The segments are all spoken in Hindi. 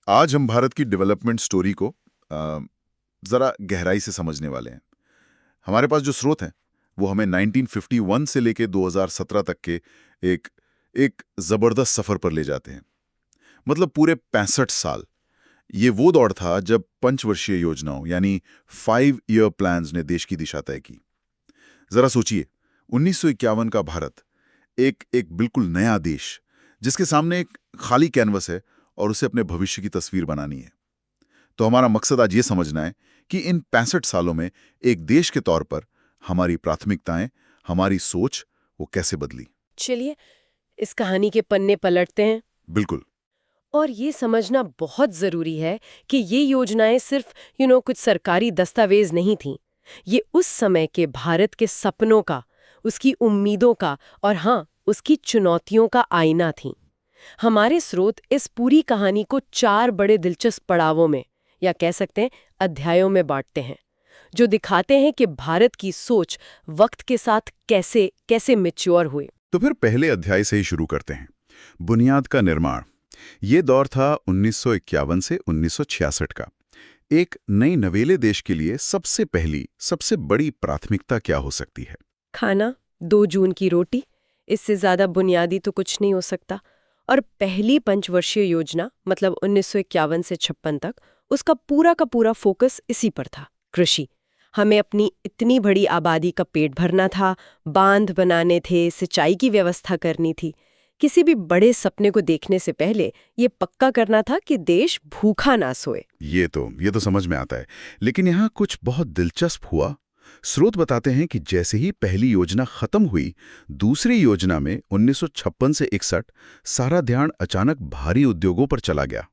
आज हम भारत की डेवलपमेंट स्टोरी को ज़रा गहराई से समझने वाले हैं। हमारे पास जो स्रोत हैं, वो हमें 1951 से लेके 2017 तक के एक एक ज़बरदस्त सफ़र पर ले जाते हैं। मतलब पूरे 65 साल। ये वो दौर था जब पंचवर्षीय योजनाओं यानी 5 ईयर प्लान्स ने देश की दिशा तय की। ज़रा सोचिए, 1951 का भारत एक एक बिल्कुल नया देश, जिसके सामने एक खाली कैनवस है और उसे अपने भविष्य की तस्वीर बनानी है। तो हमारा मकसद आज ये समझना है कि इन 65 सालों में एक देश के तौर पर हमारी प्राथमिकताएं, हमारी सोच, वो कैसे बदली। चलिए इस कहानी के पन्ने पलटते हैं। बिल्कुल। और ये समझना बहुत जरूरी है कि ये योजनाएं सिर्फ कुछ सरकारी दस्तावेज नहीं थीं। ये उस समय के भारत के सपनों का, उसकी उम्मीदों का और हाँ, उसकी चुनौतियों का आईना थीं। हमारे स्रोत इस पूरी कहानी को 4 बड़े दिलचस्प पड़ावों में, या कह सकते हैं अध्यायों में बांटते हैं, जो दिखाते हैं कि भारत की सोच वक्त के साथ कैसे कैसे मैच्योर हुई। तो फिर पहले अध्याय से ही शुरू करते हैं। बुनियाद का निर्माण। ये दौर था 1951 से 1966 का। एक नई नवेले देश के लिए सबसे पहली, सबसे बड़ी प्राथमिकता क्या हो सकती है? खाना, 2 जून की रोटी, इससे ज्यादा बुनियादी तो कुछ नहीं हो सकता। और पहली पंचवर्षीय योजना मतलब 1951 से 56 तक, उसका पूरा का पूरा फोकस इसी पर था, कृषि। हमें अपनी इतनी बड़ी आबादी का पेट भरना था, बांध बनाने थे, सिंचाई की व्यवस्था करनी थी। किसी भी बड़े सपने को देखने से पहले ये पक्का करना था कि देश भूखा ना सोए। ये तो समझ में आता है। लेकिन यहाँ कुछ बहुत दिलचस्प हुआ। स्रोत बताते हैं कि जैसे ही पहली योजना खत्म हुई, दूसरी योजना में 1956 से 61 सारा ध्यान अचानक भारी उद्योगों पर चला गया।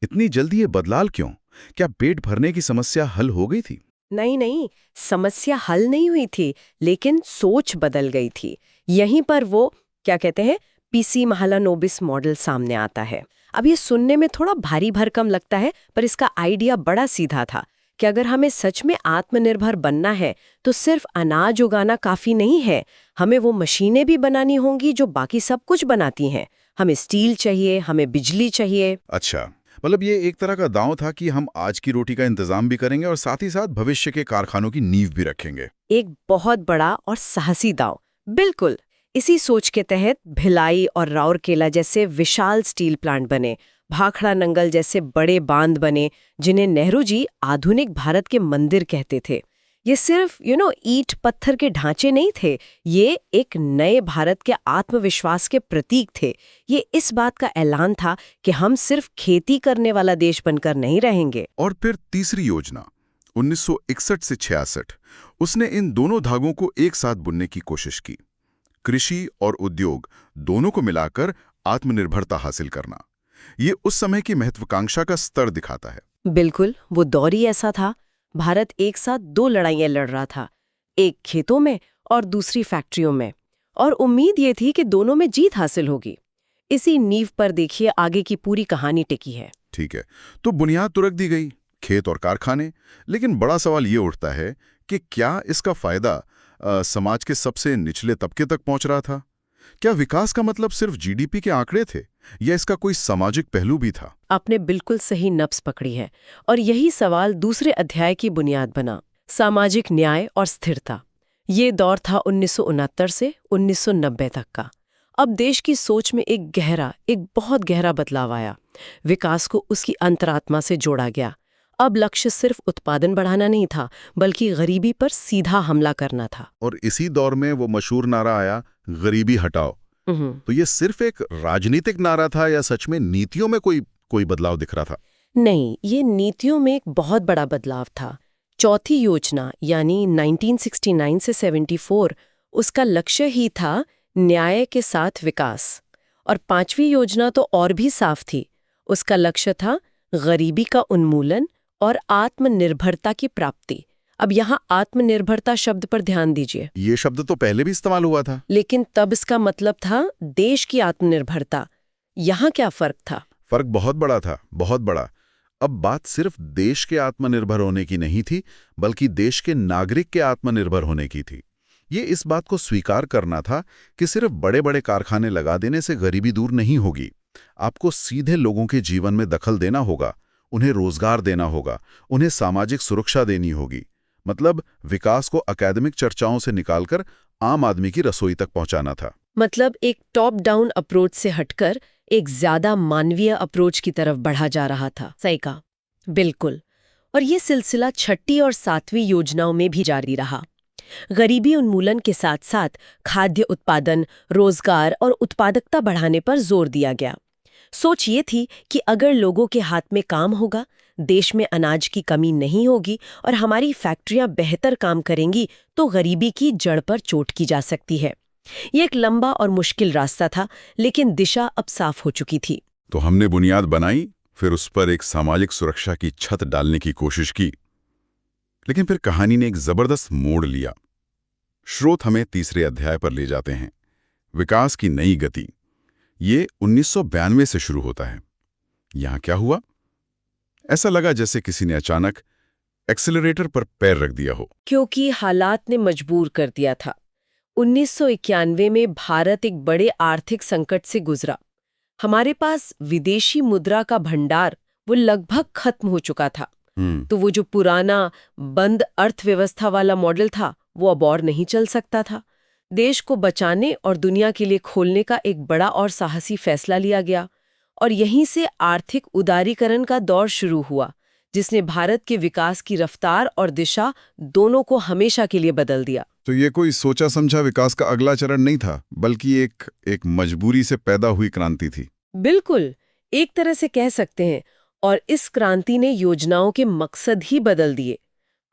इतनी जल्दी ये बदलाव क्यों? क्या पेट भरने की समस्या हल हो गई थी? नहीं नहीं, समस्या हल नहीं हुई थी, लेकिन सोच बदल गई थी। यहीं पर वो क्या कहते हैं, पीसी महालानोबिस मॉडल सामने आता है। अब ये सुनने में थोड़ा भारी भरकम लगता है, पर इसका आइडिया बड़ा सीधा था कि अगर हमें सच में आत्मनिर्भर बनना है तो सिर्फ अनाज उगाना काफी नहीं है। हमें वो मशीनें भी बनानी होंगी जो बाकी सब कुछ बनाती हैं। हमें स्टील चाहिए, हमें बिजली चाहिए। अच्छा, मतलब ये एक तरह का दांव था कि हम आज की रोटी का इंतजाम भी करेंगे और साथ ही साथ भविष्य के कारखानों की नींव भी रखेंगे। एक बहुत बड़ा और साहसी दांव। बिल्कुल। इसी सोच के तहत भिलाई और राउरकेला जैसे विशाल स्टील प्लांट बने, भाखड़ा नंगल जैसे बड़े बांध बने, जिन्हें नेहरू जी आधुनिक भारत के मंदिर कहते थे। ये सिर्फ ईंट पत्थर के ढांचे नहीं थे, ये एक नए भारत के आत्मविश्वास के प्रतीक थे। ये इस बात का ऐलान था कि हम सिर्फ खेती करने वाला देश बनकर नहीं रहेंगे। और फिर तीसरी योजना 1961 से 66, उसने इन दोनों धागों को एक साथ बुनने की कोशिश की। कृषि और उद्योग दोनों को मिलाकर आत्मनिर्भरता हासिल करना। ये उस समय की महत्वाकांक्षा का स्तर दिखाता है। बिल्कुल, वो दौर ही ऐसा था। भारत एक साथ 2 लड़ाइयां लड़ रहा था, एक खेतों में और दूसरी फैक्ट्रियों में, और उम्मीद ये थी कि दोनों में जीत हासिल होगी। इसी नींव पर देखिए आगे की पूरी कहानी टिकी है। ठीक है, तो बुनियाद तो रख दी गई, खेत और कारखाने। लेकिन बड़ा सवाल ये उठता है कि क्या इसका फायदा समाज के सबसे निचले तबके तक पहुंच रहा था? क्या विकास का मतलब सिर्फ जीडीपी के आंकड़े थे, या इसका कोई सामाजिक पहलू भी था? आपने बिल्कुल सही नब्ज पकड़ी है, और यही सवाल दूसरे अध्याय की बुनियाद बना, सामाजिक न्याय और स्थिरता। ये दौर था 1969 से 1990 तक का। अब देश की सोच में एक बहुत गहरा बदलाव आया। विकास को उसकी अंतरात्मा से जोड़ा गया। अब लक्ष्य सिर्फ उत्पादन बढ़ाना नहीं था, बल्कि गरीबी पर सीधा हमला करना था। और इसी दौर में वो मशहूर नारा आया, गरीबी हटाओ। तो ये सिर्फ एक राजनीतिक नारा था या सच में नीतियों में कोई कोई बदलाव दिख रहा था? नहीं, ये नीतियों में एक बहुत बड़ा बदलाव था। चौथी योजना यानी 1969 से 74, उसका लक्ष्य ही था न्याय के साथ विकास। और पांचवी योजना तो और भी साफ थी। उसका लक्ष्य था गरीबी का उन्मूलन और आत्मनिर्भरता की प्राप्ति। अब यहाँ आत्मनिर्भरता शब्द पर ध्यान दीजिए। ये शब्द तो पहले भी इस्तेमाल हुआ था। लेकिन तब इसका मतलब था देश की आत्मनिर्भरता। यहाँ क्या फर्क था? फर्क बहुत बड़ा था, बहुत बड़ा। अब बात सिर्फ देश के आत्मनिर्भर होने की नहीं थी, बल्कि देश के नागरिक के आत्मनिर्भर होने की थी। ये इस बात को स्वीकार करना था कि सिर्फ बड़े बड़े कारखाने लगा देने से गरीबी दूर नहीं होगी। आपको सीधे लोगों के जीवन में दखल देना होगा, उन्हें रोजगार देना होगा, उन्हें सामाजिक सुरक्षा देनी होगी। मतलब विकास को एकेडमिक चर्चाओं से निकालकर आम आदमी की रसोई तक पहुंचाना था। मतलब एक टॉप डाउन अप्रोच से हटकर एक ज्यादा मानवीय अप्रोच की तरफ बढ़ा जा रहा था। सही कहा, बिल्कुल। और ये सिलसिला छठी और सातवीं योजनाओं में भी जारी रहा। गरीबी उन्मूलन के साथ साथ खाद्य उत्पादन, रोजगार और उत्पादकता बढ़ाने पर जोर दिया गया। सोच ये थी कि अगर लोगों के हाथ में काम होगा, देश में अनाज की कमी नहीं होगी और हमारी फैक्ट्रियां बेहतर काम करेंगी तो गरीबी की जड़ पर चोट की जा सकती है। ये एक लंबा और मुश्किल रास्ता था, लेकिन दिशा अब साफ हो चुकी थी। तो हमने बुनियाद बनाई, फिर उस पर एक सामाजिक सुरक्षा की छत डालने की कोशिश की। लेकिन फिर कहानी ने एक जबरदस्त मोड़ लिया। स्रोत हमें तीसरे अध्याय पर ले जाते हैं, विकास की नई गति। ये 1992 से शुरू होता है। यहां क्या हुआ? ऐसा लगा जैसे किसी ने अचानक एक्सेलरेटर पर पैर रख दिया हो। क्योंकि हालात ने मजबूर कर दिया था। 1991 में भारत एक बड़े आर्थिक संकट से गुजरा। हमारे पास विदेशी मुद्रा का भंडार वो लगभग खत्म हो चुका था। तो वो जो पुराना बंद अर्थव्यवस्था वाला मॉडल था वो अब और नहीं चल सकता था। देश को बचाने और दुनिया के लिए खोलने का एक बड़ा और साहसी फैसला लिया गया और यहीं से आर्थिक उदारीकरण का दौर शुरू हुआ, जिसने भारत के विकास की रफ्तार और दिशा दोनों को हमेशा के लिए बदल दिया। तो ये कोई सोचा समझा विकास का अगला चरण नहीं था, बल्कि एक मजबूरी से पैदा हुई क्रांति थी। बिल्कुल, एक तरह से कह सकते हैं। और इस क्रांति ने योजनाओं के मकसद ही बदल दिए।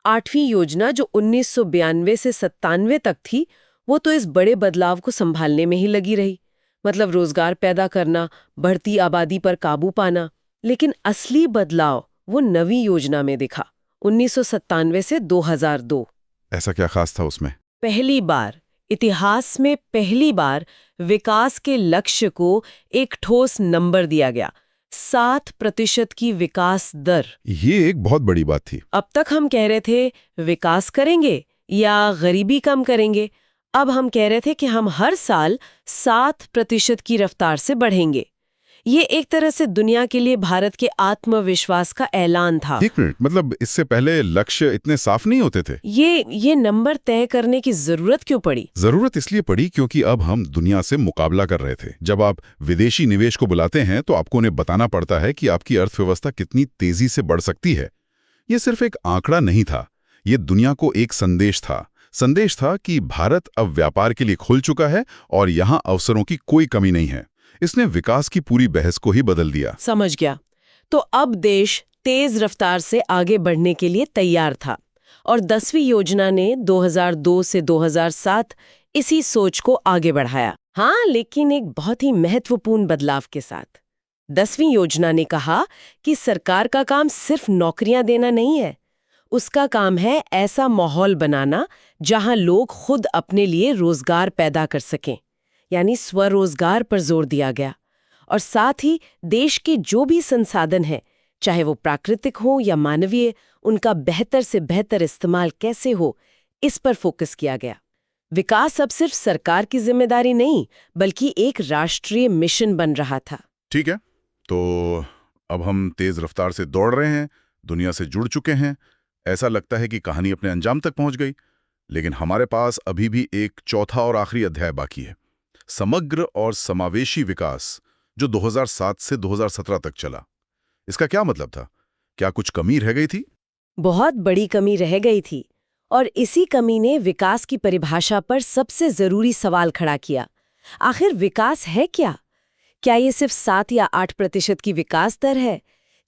8वीं योजना जो 1992 से 97 तक थी, वो तो इस बड़े बदलाव को संभालने में ही लगी रही। मतलब रोजगार पैदा करना, बढ़ती आबादी पर काबू पाना। लेकिन असली बदलाव वो नवी योजना में दिखा, 1997 से 2002। ऐसा क्या खास था उसमें? पहली बार, इतिहास में पहली बार विकास के लक्ष्य को एक ठोस नंबर दिया गया, 7% की विकास दर। ये एक बहुत बड़ी बात थी। अब तक हम कह रहे थे विकास करेंगे या गरीबी कम करेंगे। अब हम कह रहे थे कि हम हर साल 7% की रफ्तार से बढ़ेंगे। ये एक तरह से दुनिया के लिए भारत के आत्मविश्वास का ऐलान था। एक मिनट, मतलब इससे पहले लक्ष्य इतने साफ नहीं होते थे? ये नंबर तय करने की जरूरत क्यों पड़ी? जरूरत इसलिए पड़ी क्योंकि अब हम दुनिया से मुकाबला कर रहे थे। जब आप विदेशी निवेश को बुलाते हैं तो आपको उन्हें बताना पड़ता है कि आपकी अर्थव्यवस्था कितनी तेजी से बढ़ सकती है। ये सिर्फ एक आंकड़ा नहीं था, ये दुनिया को एक संदेश था। संदेश था कि भारत अब व्यापार के लिए खुल चुका है और यहां अवसरों की कोई कमी नहीं है। इसने विकास की पूरी बहस को ही बदल दिया। समझ गया। तो अब देश तेज रफ्तार से आगे बढ़ने के लिए तैयार था और 10वीं योजना ने 2002 से 2007 इसी सोच को आगे बढ़ाया। हाँ, लेकिन एक बहुत ही महत्वपूर्ण बदलाव के साथ। 10वीं योजना ने कहा कि सरकार का काम सिर्फ नौकरियां देना नहीं है, उसका काम है ऐसा माहौल बनाना जहां लोग खुद अपने लिए रोजगार पैदा कर सकें, यानी स्वरोजगार पर जोर दिया गया। और साथ ही देश के जो भी संसाधन हैं, चाहे वो प्राकृतिक हो या मानवीय, उनका बेहतर से बेहतर इस्तेमाल कैसे हो, इस पर फोकस किया गया। विकास अब सिर्फ सरकार की जिम्मेदारी नहीं, बल्कि एक राष्ट्रीय मिशन बन रहा था। ठीक है, तो अब हम तेज रफ्तार से दौड़ रहे हैं, दुनिया से जुड़ चुके हैं। ऐसा लगता है कि कहानी अपने अंजाम तक पहुंच गई। लेकिन हमारे पास अभी भी एक चौथा और आखिरी अध्याय बाकी है, समग्र और समावेशी विकास, जो 2007 से 2017 तक चला। इसका क्या मतलब था? क्या कुछ कमी रह गई थी? बहुत बड़ी कमी रह गई थी, और इसी कमी ने विकास की परिभाषा पर सबसे जरूरी सवाल खड़ा किया। आखिर विकास है क्या? क्या ये सिर्फ 7 या 8% की विकास दर है?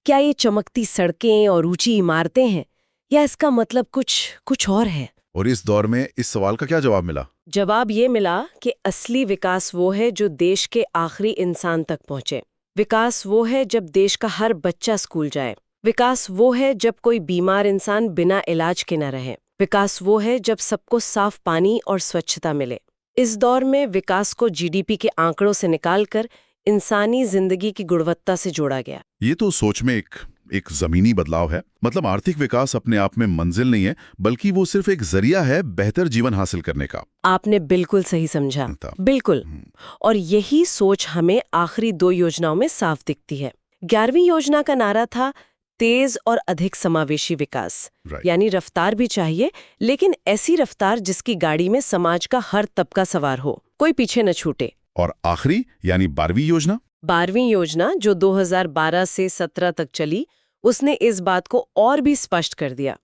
क्या ये चमकती सड़कें और ऊंची इमारतें हैं, या इसका मतलब कुछ और है? और इस दौर में इस सवाल का क्या जवाब मिला? जवाब ये मिला कि असली विकास वो है जो देश के आखिरी इंसान तक पहुंचे। विकास वो है जब देश का हर बच्चा स्कूल जाए। विकास वो है जब कोई बीमार इंसान बिना इलाज के न रहे। विकास वो है जब सबको साफ पानी और स्वच्छता मिले। इस दौर में विकास को जीडीपी के आंकड़ों से निकालकर इंसानी जिंदगी की गुणवत्ता से जोड़ा गया। ये तो सोच में एक जमीनी बदलाव है। मतलब आर्थिक विकास अपने आप में मंजिल नहीं है, बल्कि वो सिर्फ एक जरिया है बेहतर जीवन हासिल करने का। आपने बिल्कुल सही समझा। था। बिल्कुल। और यही सोच हमें आखिरी 2 योजनाओं में साफ दिखती है। 11वीं योजना का नारा था तेज और अधिक समावेशी विकास। Right. यानी रफ्तार भी चाहिए, लेकिन ऐसी रफ्तार जिसकी गाड़ी में समाज का हर तबका सवार हो, कोई पीछे न छूटे। और आखिरी यानी 12वीं योजना 12वीं योजना जो 2012 से 17 तक चली, उसने इस बात को और भी स्पष्ट कर दिया।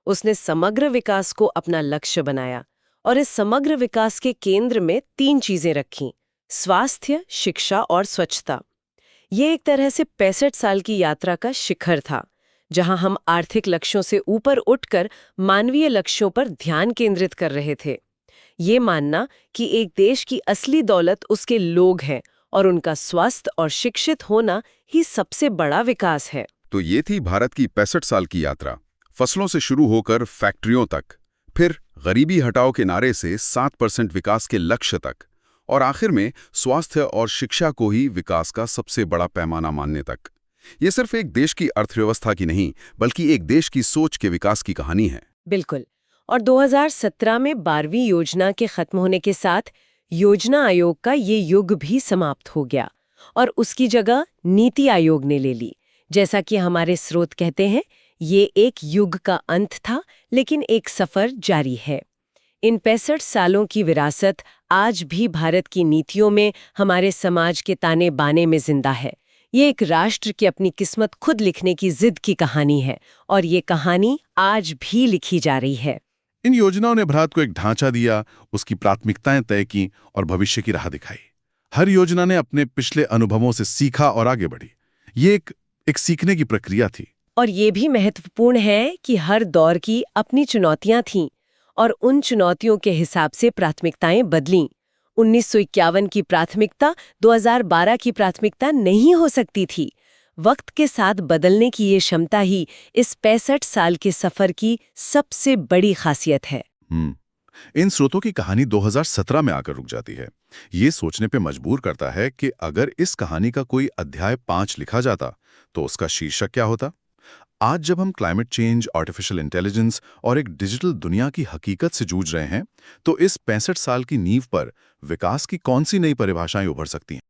उसने समग्र विकास को अपना लक्ष्य बनाया और इस समग्र विकास के केंद्र में 3 चीजें रखीं: स्वास्थ्य, शिक्षा और स्वच्छता। ये एक तरह से 65 साल की यात्रा का शिखर था, जहां हम आर्थिक लक्ष्यों से ऊपर उठकर मानवीय लक्ष्यों पर ध्यान केंद्रित कर रहे थे। ये मानना कि एक देश की असली दौलत उसके लोग हैं और उनका स्वस्थ और शिक्षित होना ही सबसे बड़ा विकास है। तो ये थी भारत की 65 साल की यात्रा, फसलों से शुरू होकर फैक्ट्रियों तक, फिर गरीबी हटाओ के नारे से 7% विकास के लक्ष्य तक, और आखिर में स्वास्थ्य और शिक्षा को ही विकास का सबसे बड़ा पैमाना मानने तक। ये सिर्फ एक देश की अर्थव्यवस्था की नहीं, बल्कि एक देश की सोच के विकास की कहानी है। बिल्कुल। और 2017 में 12वीं योजना के खत्म होने के साथ योजना आयोग का ये युग भी समाप्त हो गया और उसकी जगह नीति आयोग ने ले ली। जैसा कि हमारे स्रोत कहते हैं, ये एक युग का अंत था, लेकिन एक सफर जारी है। इन 65 सालों की विरासत आज भी भारत की नीतियों में, हमारे समाज के ताने बाने में जिंदा है। ये एक राष्ट्र की अपनी किस्मत खुद लिखने की जिद की कहानी है और ये कहानी आज भी लिखी जा रही है। इन योजनाओं ने भारत को एक ढांचा दिया, उसकी प्राथमिकताएं तय की और भविष्य की राह दिखाई। हर योजना ने अपने पिछले अनुभवों से सीखा और आगे बढ़ी। ये एक सीखने की प्रक्रिया थी। और ये भी महत्वपूर्ण है कि हर दौर की अपनी चुनौतियां थीं और उन चुनौतियों के हिसाब से प्राथमिकताएं बदलीं। 1951 की प्राथमिकता 2012 की प्राथमिकता नहीं हो सकती थी। वक्त के साथ बदलने की ये क्षमता ही इस 65 साल के सफर की सबसे बड़ी खासियत है। इन स्रोतों की कहानी 2017 में आकर रुक जाती है। ये सोचने पे मजबूर करता है कि अगर इस कहानी का कोई अध्याय 5 लिखा जाता तो उसका शीर्षक क्या होता। आज जब हम क्लाइमेट चेंज, आर्टिफिशियल इंटेलिजेंस और एक डिजिटल दुनिया की हकीकत से जूझ रहे हैं, तो इस 65 साल की नींव पर विकास की कौन सी नई परिभाषाएं उभर सकती हैं?